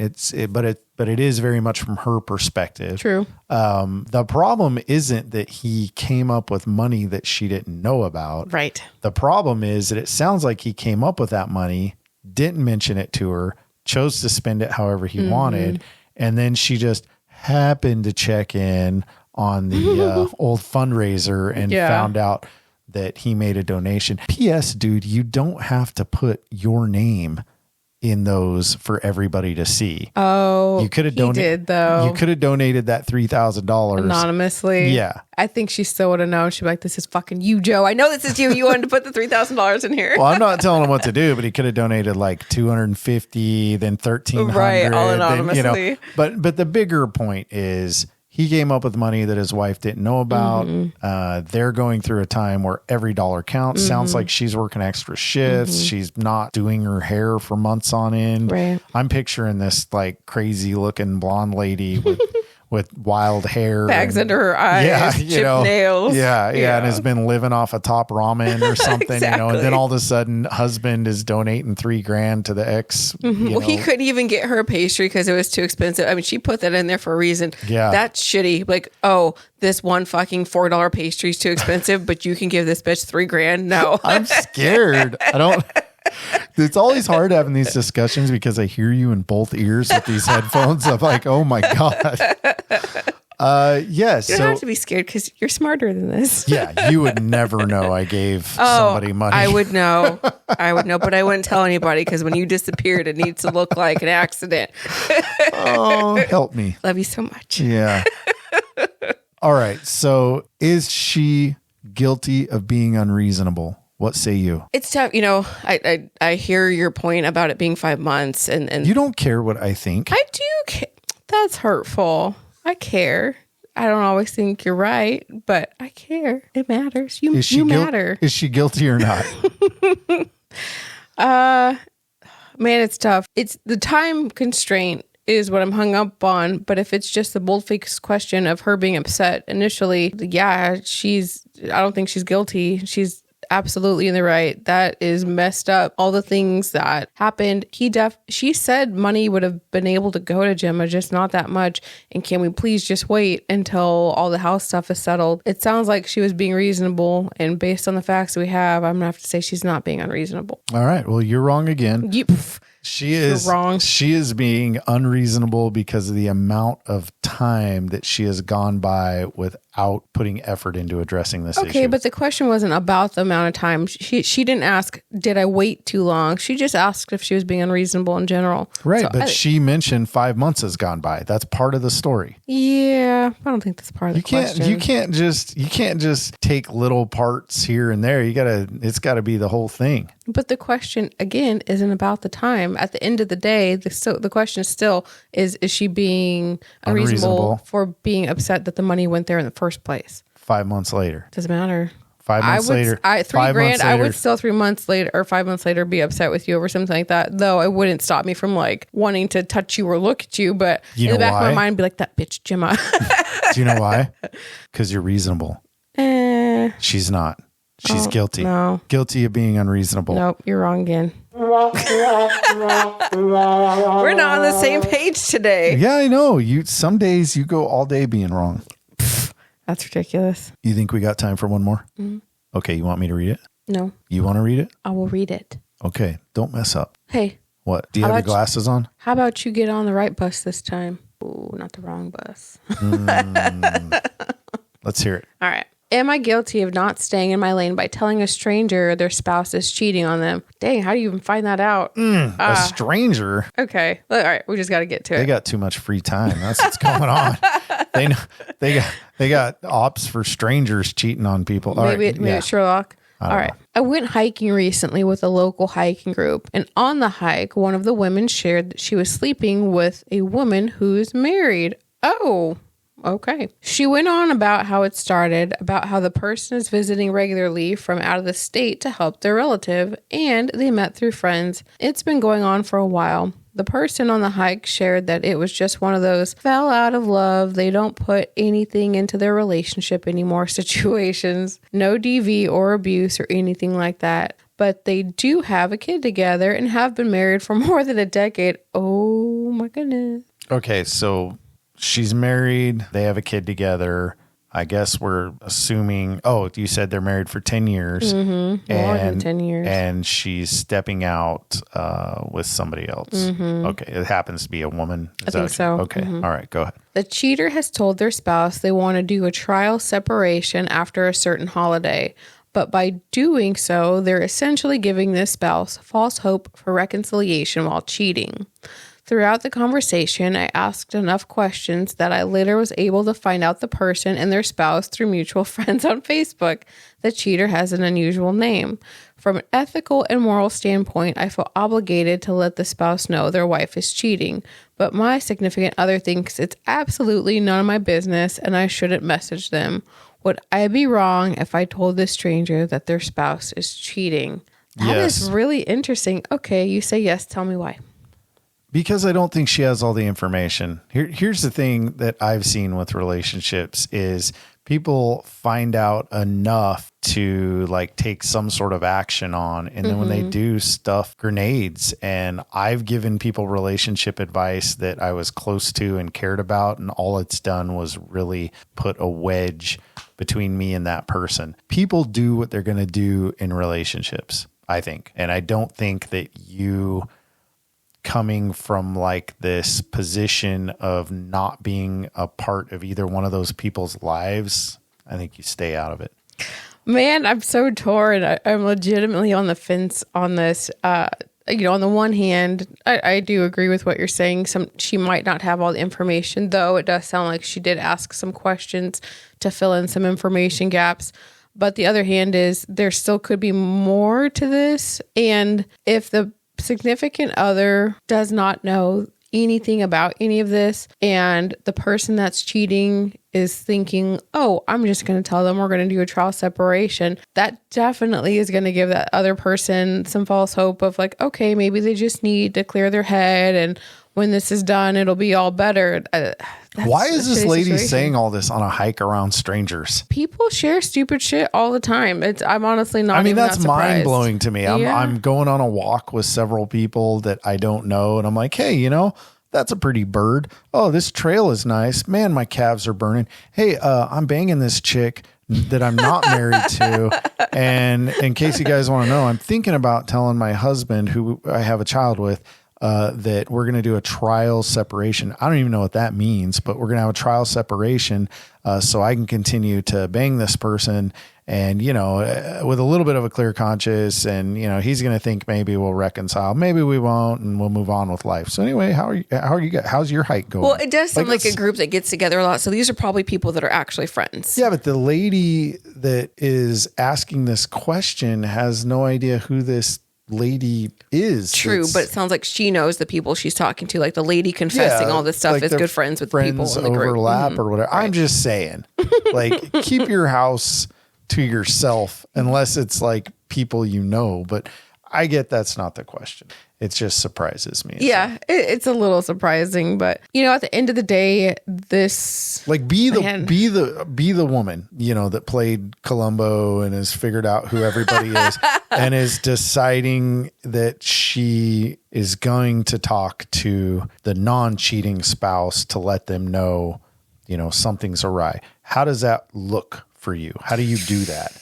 But it is very much from her perspective.
True.
The problem isn't that he came up with money that she didn't know about.
Right.
The problem is that it sounds like he came up with that money, didn't mention it to her, chose to spend it however he wanted. And then she just happened to check in on the old fundraiser and found out that he made a donation. P.S. dude, you don't have to put your name in those for everybody to see.
Oh, you could have donated though.
You could have donated that $3,000
anonymously.
Yeah.
I think she still would have known. She'd be like, this is fucking you, Joe. I know this is you. You wanted to put the $3,000 in here.
Well, I'm not telling him what to do, but he could have donated like $250, then $1,300.
Right, all anonymously.
Then, but the bigger point is he came up with money that his wife didn't know about. They're going through a time where every dollar counts. Sounds like she's working extra shifts. She's not doing her hair for months on end.
Right.
I'm picturing this like crazy looking blonde lady with wild hair.
Bags under her eyes, chipped nails.
Yeah, and has been living off of top ramen or something,
exactly.
And then all of a sudden husband is donating $3,000 to the ex.
Well, he couldn't even get her a pastry because it was too expensive. I mean, she put that in there for a reason.
Yeah.
That's shitty. Like, oh, this one fucking $4 pastry is too expensive, but you can give this bitch $3,000. No.
I'm scared. It's always hard having these discussions because I hear you in both ears with these headphones. I'm like, oh my God.
You don't have to be scared because you're smarter than this.
Yeah, you would never know I gave somebody money.
I would know, but I wouldn't tell anybody because when you disappeared, it needs to look like an accident.
Oh, help me.
Love you so much.
Yeah. All right. So is she guilty of being unreasonable? What say you?
It's tough. I hear your point about it being 5 months and
You don't care what I think.
I do care. That's hurtful. I care. I don't always think you're right, but I care. It matters. You matter.
Is she guilty or not?
Man, it's tough. It's the time constraint is what I'm hung up on. But if it's just the bold-faced question of her being upset initially, yeah, I don't think she's guilty. She's absolutely in the right. That is messed up. All the things that happened. She said money would have been able to go to Gemma, just not that much. And can we please just wait until all the house stuff is settled? It sounds like she was being reasonable. And based on the facts we have, I'm going to have to say she's not being unreasonable.
All right. Well, you're wrong again. You're wrong. She is being unreasonable because of the amount of time that she has gone by without putting effort into addressing this issue.
Okay, but the question wasn't about the amount of time. She didn't ask, did I wait too long? She just asked if she was being unreasonable in general.
Right, so she mentioned 5 months has gone by. That's part of the story.
Yeah, I don't think that's part of the question.
You can't just take little parts here and there. It's gotta be the whole thing.
But the question, again, isn't about the time. At the end of the day, the question still is she being unreasonable for being upset that the money went there in the first place?
5 months later.
Doesn't matter.
5 months later.
$3,000, I would still 3 months later or 5 months later be upset with you over something like that. Though it wouldn't stop me from like wanting to touch you or look at you. But in the back of my mind, be like, that bitch, Gemma.
Do you know why? Because you're reasonable. She's not. She's guilty.
No.
Guilty of being unreasonable.
Nope, you're wrong again. We're not on the same page today.
Yeah, I know. Some days you go all day being wrong.
That's ridiculous.
You think we got time for one more? Mm-hmm. Okay, you want me to read it?
No.
You want to read it?
I will read it.
Okay, don't mess up.
Hey.
What? Do you have your glasses on?
How about you get on the right bus this time? Oh, not the wrong bus.
Let's hear it.
All right. Am I guilty of not staying in my lane by telling a stranger their spouse is cheating on them? Dang, how do you even find that out?
A stranger?
Okay. All right. We just got to get to it.
They got too much free time. That's what's going on. They got ops for strangers cheating on people.
Maybe it's Sherlock. All right. I went hiking recently with a local hiking group. And on the hike, one of the women shared that she was sleeping with a woman who's married. Oh, okay. She went on about how it started, about how the person is visiting regularly from out of the state to help their relative, and they met through friends. It's been going on for a while. The person on the hike shared that it was just one of those fell out of love, they don't put anything into their relationship anymore situations. No DV or abuse or anything like that. But they do have a kid together and have been married for more than a decade. Oh my goodness.
Okay, so she's married. They have a kid together. I guess we're assuming, you said they're married for 10 years.
Mm-hmm. More than 10 years.
And she's stepping out with somebody else.
Mm-hmm.
Okay. It happens to be a woman.
I think so.
Okay. Mm-hmm. All right. Go ahead.
The cheater has told their spouse they want to do a trial separation after a certain holiday. But by doing so, they're essentially giving this spouse false hope for reconciliation while cheating. Throughout the conversation, I asked enough questions that I later was able to find out the person and their spouse through mutual friends on Facebook. The cheater has an unusual name. From an ethical and moral standpoint, I feel obligated to let the spouse know their wife is cheating. But my significant other thinks it's absolutely none of my business and I shouldn't message them. Would I be wrong if I told this stranger that their spouse is cheating? That is really interesting. Okay, you say yes. Tell me why.
Because I don't think she has all the information. Here's the thing that I've seen with relationships is people find out enough to like take some sort of action on. And then when they do stuff, grenades. And I've given people relationship advice that I was close to and cared about. And all it's done was really put a wedge between me and that person. People do what they're going to do in relationships, I think. And I don't think that you coming from like this position of not being a part of either one of those people's lives, I think you stay out of it.
Man, I'm so torn. I'm legitimately on the fence on this. On the one hand, I do agree with what you're saying. She might not have all the information, though it does sound like she did ask some questions to fill in some information gaps. But the other hand is there still could be more to this. And if the significant other does not know anything about any of this and the person that's cheating is thinking, oh, I'm just going to tell them we're going to do a trial separation, that definitely is going to give that other person some false hope of like, okay, maybe they just need to clear their head, and when this is done, it'll be all better.
Why is this lady saying all this on a hike around strangers?
People share stupid shit all the time. I'm honestly not. I mean,
that's mind blowing to me. I'm going on a walk with several people that I don't know, and I'm like, hey, that's a pretty bird. Oh, this trail is nice. Man, my calves are burning. Hey, I'm banging this chick that I'm not married to. And in case you guys want to know, I'm thinking about telling my husband, who I have a child with, that we're going to do a trial separation. I don't even know what that means, but we're going to have a trial separation so I can continue to bang this person. And, with a little bit of a clear conscience, and, he's going to think maybe we'll reconcile. Maybe we won't, and we'll move on with life. So anyway, how are you? How's your hike going?
Well, it does sound like a group that gets together a lot. So these are probably people that are actually friends.
Yeah, but the lady that is asking this question has no idea who this lady is.
True, but it sounds like she knows the people she's talking to. Like the lady confessing all this stuff is good friends with the people in the group.
Overlap or whatever. Right. I'm just saying, like, keep your house to yourself unless it's like people but I get that's not the question. It just surprises me.
Yeah, it's a little surprising, but at the end of the day, this
be the woman that played Columbo and has figured out who everybody is and is deciding that she is going to talk to the non-cheating spouse to let them know something's awry. How does that look for you? How do you do that?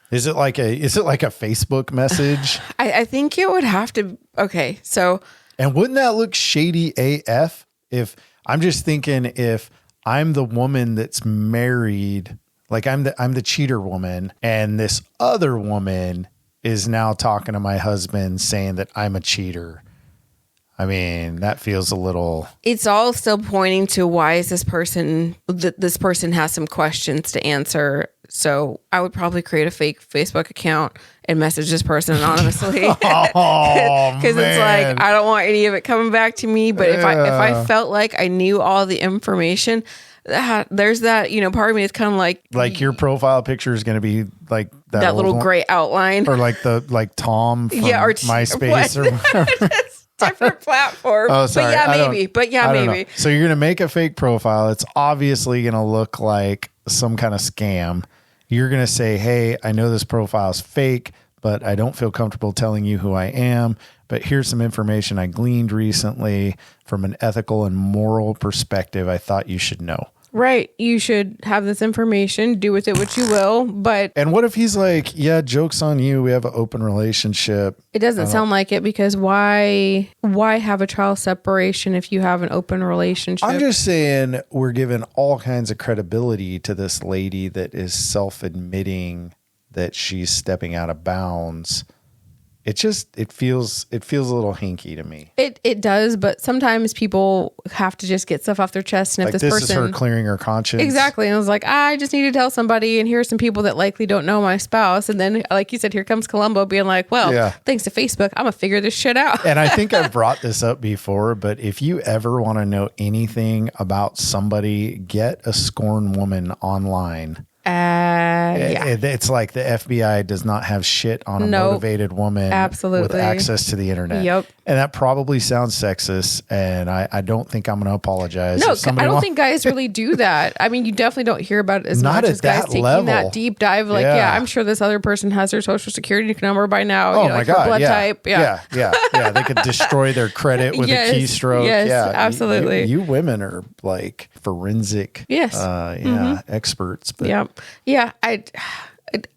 Is it like a Facebook message?
I think it would have to. Okay, so.
And wouldn't that look shady AF? If I'm just thinking, if I'm the woman that's married, like I'm the cheater woman, and this other woman is now talking to my husband saying that I'm a cheater. I mean, that feels a little.
It's all still pointing to why is this person has some questions to answer. So I would probably create a fake Facebook account and message this person anonymously. Because it's like, I don't want any of it coming back to me. But if I felt like I knew all the information, there's that, part of me is kind of like
your profile picture is going to be like
that little gray outline,
or like Tom from MySpace or whatever.
Different platform.
Oh, sorry.
But maybe.
So you're going to make a fake profile. It's obviously going to look like some kind of scam. You're going to say, hey, I know this profile is fake, but I don't feel comfortable telling you who I am. But here's some information I gleaned recently from an ethical and moral perspective I thought you should know.
Right. You should have this information, do with it what you will. But
and what if he's like, yeah, joke's on you. We have an open relationship.
It doesn't sound like it, because why have a trial separation if you have an open relationship?
I'm just saying we're giving all kinds of credibility to this lady that is self-admitting that she's stepping out of bounds. It feels a little hinky to me.
It does, but sometimes people have to just get stuff off their chest. And
like
if this person
is her clearing her conscience.
Exactly. And I was like, I just need to tell somebody, and here's some people that likely don't know my spouse. And then, like you said, here comes Columbo being like, well, thanks to Facebook, I'm gonna figure this shit out.
And I think I've brought this up before, but if you ever want to know anything about somebody, get a scorn woman online. It's like the FBI does not have shit on a motivated woman with access to the internet.
Yep.
And that probably sounds sexist, and I don't think I'm going to apologize.
No, I don't think guys really do that. I mean, you definitely don't hear about it as much as guys taking that deep dive. Like, I'm sure this other person has their social security number by now.
Oh, my God.
Blood type. Yeah.
They could destroy their credit with a keystroke.
Yes, absolutely.
You women are like forensic experts. But.
Yeah.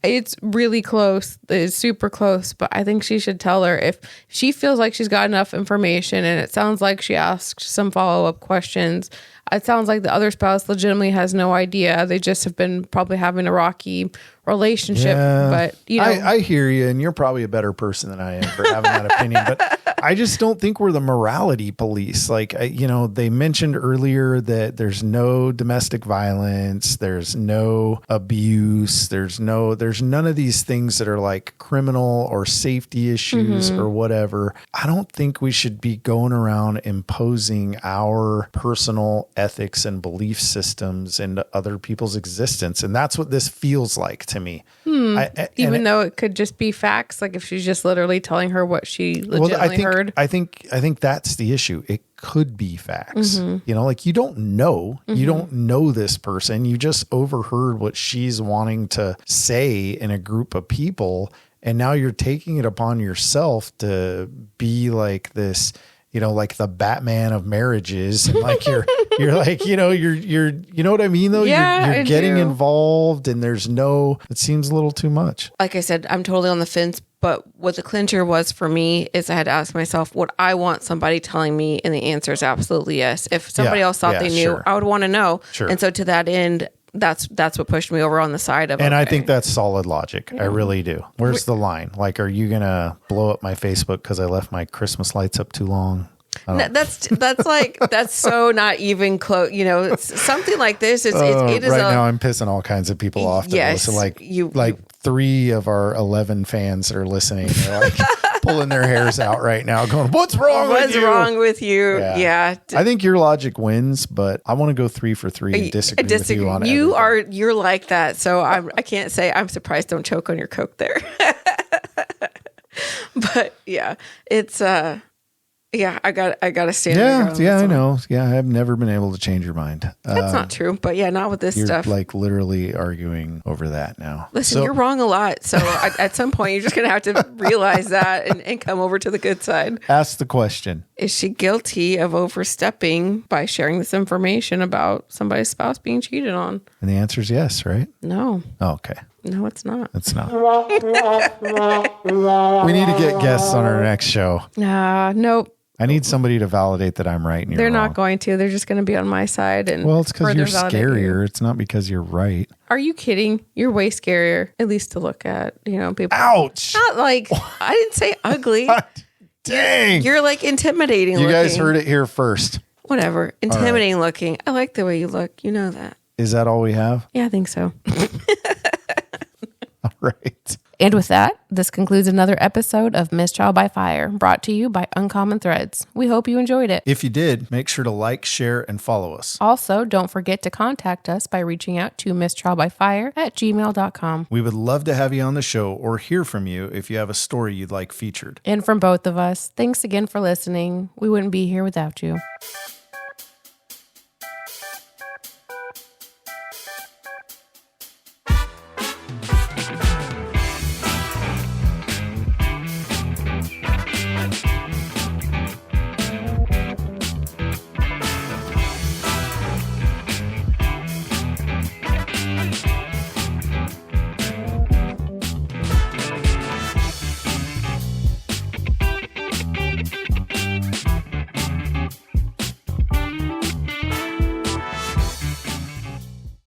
It's really close. It's super close, but I think she should tell her if she feels like she's got enough information, and it sounds like she asked some follow-up questions. it sounds like the other spouse legitimately has no idea. They just have been probably having a rocky relationship. But,
I hear you, and you're probably a better person than I am for having that opinion. But I just don't think we're the morality police. Like, they mentioned earlier that there's no domestic violence, there's no abuse, there's none of these things that are like criminal or safety issues or whatever. I don't think we should be going around imposing our personal ethics and belief systems into other people's existence. And that's what this feels like to me.
Even though it could just be facts, like if she's just literally telling her what she legitimately heard.
I think that's the issue. It could be facts. Like you don't know. You don't know this person. You just overheard what she's wanting to say in a group of people. And now you're taking it upon yourself to be like this, like the Batman of marriages. And like you're like, you know what I mean though?
Yeah,
you're getting involved and it seems a little too much.
Like I said, I'm totally on the fence, but what the clincher was for me is I had to ask myself, would I want somebody telling me? And the answer is absolutely yes. If somebody else thought they knew,
sure.
I would want to know.
Sure.
And so to that end, that's what pushed me over on the side of
And
okay.
I think that's solid logic. I really do. Where's the line? Like, are you going to blow up my Facebook because I left my Christmas lights up too long?
That's so not even close. It's something like this. It is
right now I'm pissing all kinds of people off.
Yes,
so like 3 of our 11 fans that are listening, they're like pulling their hairs out right now, going, "What's wrong with you?" Yeah.
I
think your logic wins, but I want to go 3 for 3 and disagree with you on it.
You're like that, so I can't say I'm surprised. Don't choke on your Coke there. But yeah, it's Yeah, I got to stand.
Yeah, I know. Yeah, I've never been able to change your mind.
That's not true, but yeah, not with this stuff.
You're like literally arguing over that now.
Listen, you're wrong a lot. So at some point, you're just going to have to realize that and come over to the good side.
Ask the question.
Is she guilty of overstepping by sharing this information about somebody's spouse being cheated on?
And the answer is yes, right?
No.
Oh, okay.
No, it's not.
It's not. We need to get guests on our next show.
Nope.
I need somebody to validate that I'm right and you're
They're
wrong.
not going to. They're just going to be on my side. And
well, it's because you're scarier.
You.
It's not because you're right.
Are you kidding? You're way scarier, at least to look at. People.
Ouch!
Not like I didn't say ugly.
Dang!
You're like intimidating.
You
looking.
guys heard it here first.
Whatever. Intimidating looking. I like the way you look. You know that.
Is that all we have?
Yeah, I think so.
All right.
And with that, this concludes another episode of Mistrial by Fire, brought to you by Uncommon Threads. We hope you enjoyed it.
If you did, make sure to like, share, and follow us.
Also, don't forget to contact us by reaching out to mistrialbyfire@gmail.com.
We would love to have you on the show or hear from you if you have a story you'd like featured.
And from both of us, thanks again for listening. We wouldn't be here without you.